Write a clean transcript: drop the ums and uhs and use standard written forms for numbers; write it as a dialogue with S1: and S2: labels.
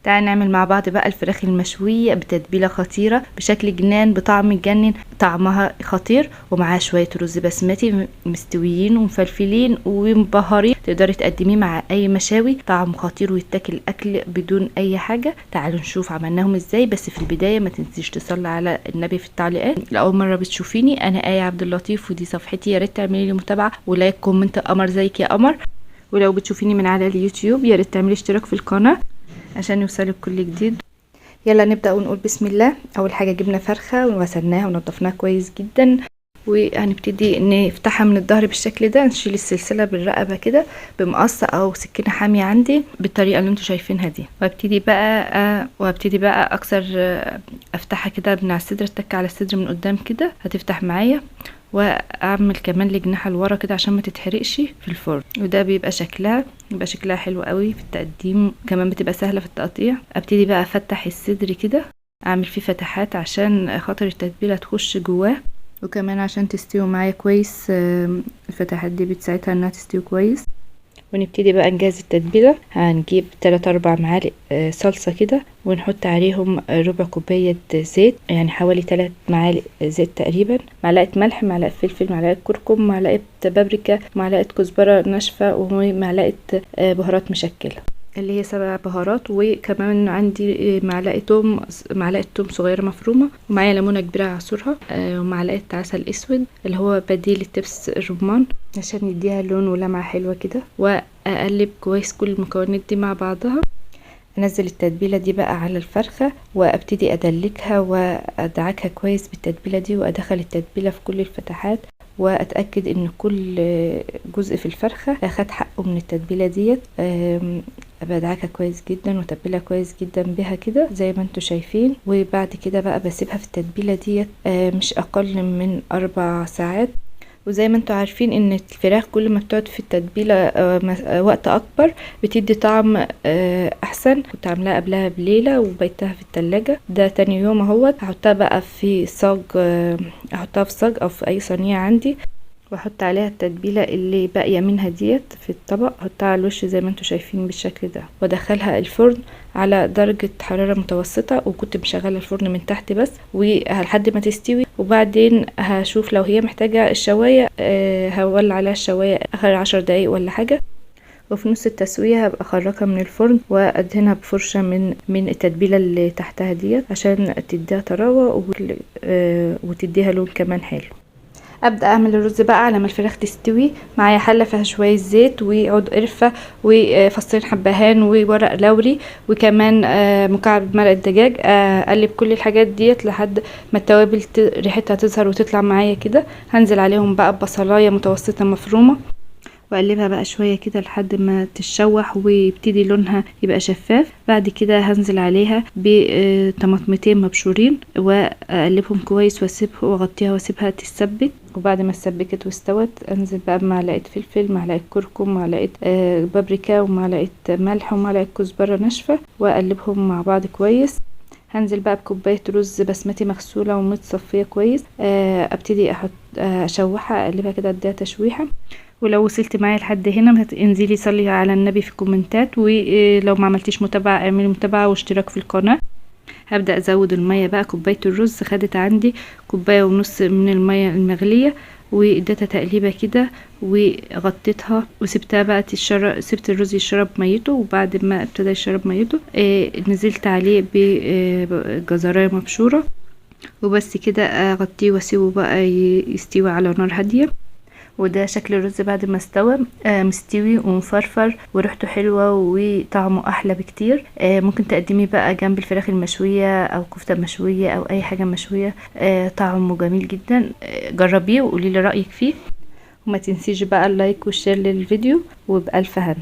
S1: تعالى نعمل مع بعض بقى الفراخ المشوية بتتبيلة خطيرة بشكل جنان بطعم يجنن، طعمها خطير ومعاه شوية رز بسمتي مستويين ومفلفلين ومبهرين، تقدري تقدميه مع اي مشاوي، طعم خطير ويتاكل اكل بدون اي حاجة. تعالوا نشوف عملناهم ازاي، بس في البداية ما تنسيش تصلي على النبي في التعليقات. لأول مرة بتشوفيني انا آية عبد اللطيف ودي صفحتي، يا ريت تعملي لي متابعة ولايك كومنت قمر زيك يا قمر. ولو بتشوفيني من على اليوتيوب يا ريت تعملي اشتراك في القناة عشان يوصلك كل جديد. يلا نبدأ ونقول بسم الله. اول حاجة جبنا فرخة وغسلناها ونضفناها كويس جدا، وهنبتدي نفتحها من الظهر بالشكل ده، نشيل السلسلة بالرقبة كده بمقص او سكينة حامية عندي بالطريقة اللي انتوا شايفينها دي، وابتدي بقى اكسر افتحها كده من على الصدر، اتك على الصدر من قدام كده هتفتح معايا، واعمل كمان لجناحها لورا كده عشان ما تتحرقش في الفرن. وده بيبقى شكلها حلو قوي في التقديم، كمان بتبقى سهله في التقطيع. ابتدي بقى افتح الصدر كده، اعمل فيه فتحات عشان خاطر التتبيله تخش جواه، وكمان عشان تستوي معايا كويس. الفتحات دي بتساعدها انها تستوي كويس. ونبتدي بقى نجهز التتبيله. هنجيب 3-4 معالق صلصه كده، ونحط عليهم ربع كوبايه زيت، يعني حوالي 3 معالق زيت تقريبا، معلقه ملح، معلقه فلفل، معلقه كركم، معلقه بابريكا، معلقه كزبره ناشفه، ومعلقه بهارات مشكله اللي هي 7 بهارات، وكمان عندي معلقه توم صغيره مفرومه، ومعايا ليمونه كبيره اعصرها، ومعلقه عسل اسود اللي هو بديل الدبس الرمان عشان يديها لون ولمعه حلوه كده. واقلب كويس كل المكونات دي مع بعضها. انزل التتبيله دي بقى على الفرخه، وابتدي ادلكها وادعكها كويس بالتتبيله دي، وادخل التتبيله في كل الفتحات، واتاكد ان كل جزء في الفرخه اخد حقه من التتبيله ديت. بدعكها كويس جدا وتبلها كويس جدا بها كده زي ما انتوا شايفين. وبعد كده بقى بسيبها في التتبيله ديت مش اقل من 4 ساعات. وزي ما انتوا عارفين ان الفراخ كل ما بتقعد في التتبيله وقت اكبر بتدي طعم احسن. كنت عاملاها قبلها بليله وبيتها في التلاجة، ده تاني يوم اهوت هحطها بقى في صاج، احطها في صاج او في اي صينيه عندي، واحط عليها التتبيله اللي باقيه منها ديت في الطبق، احطها على الوش زي ما انتوا شايفين بالشكل ده، وادخلها الفرن على درجه حراره متوسطه، وكنت مشغله الفرن من تحت بس ولحد ما تستوي. وبعدين هشوف لو هي محتاجه الشوايه هولع عليها الشوايه اخر 10 دقايق ولا حاجه. وفي نص التسويه هبقى اخرجها من الفرن وادهنها بفرشه من التتبيله اللي تحتها ديت عشان تديها طراوه وتديها لون كمان حلو. ابدا اعمل الرز بقى على ما الفراخ تستوي. معايا حله فيها شويه زيت وعود قرفه وفصين حبهان وورق لوري وكمان مكعب مرق الدجاج. اقلب كل الحاجات ديت لحد ما التوابل ريحتها تظهر وتطلع معايا كده. هنزل عليهم بقى ببصلايه متوسطه مفرومه، واقلبها بقى شويه كده لحد ما تتشوح ويبتدي لونها يبقى شفاف. بعد كده هنزل عليها بطماطمتين مبشورين واقلبهم كويس واغطيها واسيبها تتسبك. وبعد ما اتسبكت واستوت انزل بقى بمعلقه فلفل، معلقه كركم، معلقه بابريكا، ومعلقه ملح، ومعلقه كزبره ناشفه، واقلبهم مع بعض كويس. هنزل بقى بكوبايه رز بسمتي مغسوله ومتصفيه كويس. ابتدي اشوحها، اقلبها كده اديها تشويحه. ولو وصلت معايا لحد هنا انزلي صلي على النبي في الكومنتات، ولو ما عملتيش متابعه اعملي متابعه واشتراك في القناه. هبدا ازود الميه بقى. كوبايه الرز خدت عندي 1.5 كوبايه من الميه المغليه، واديتها تقليبه كده وغطيتها وسبتها بقى سبت الرز يشرب ميته. وبعد ما ابتدى يشرب ميته نزلت عليه بجزرايه مبشوره، وبس كده اغطيه واسيبه بقى يستوي على نار هاديه. وده شكل الرز بعد ما استوى، مستوي ومفرفر وريحته حلوه وطعمه احلى بكتير. ممكن تقدميه بقى جنب الفراخ المشويه او كفته مشويه او اي حاجه مشويه، طعمه جميل جدا. جربيه وقولي لي رايك فيه، وما تنسيش بقى اللايك والشير للفيديو، وبألف هنا.